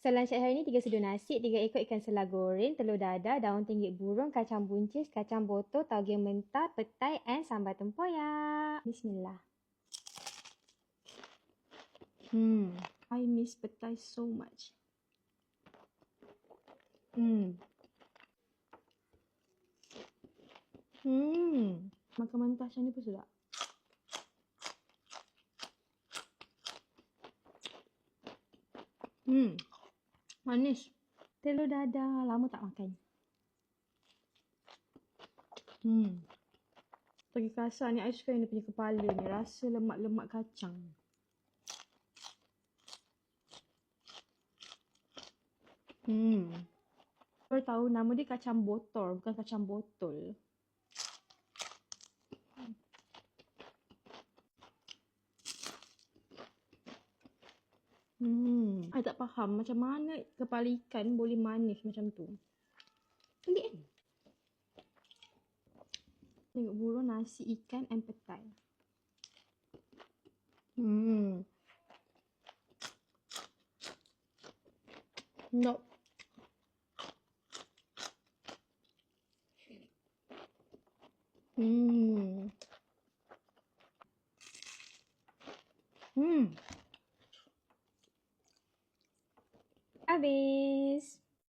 So, lunch hari ni 3 seduh nasi, 3 ekor ikan selah goreng, telur dadah, daun tinggik burung, kacang buncis, kacang botol, tauge mentah, petai and sambal tempoyak. Bismillah. I miss petai so much. Makan mentah macam ni pun sedap. Manis. Telur dadah, lama tak makan. Lagi kasar ni, I suka yang dia punya kepala ni. Rasa lemak-lemak kacang. Baru tahu nama dia kacang botol, bukan kacang botol. I tak faham macam mana kepala ikan boleh manis macam tu. Pelik kan? Tengok burung, nasi, ikan and petai. Nope. Habis.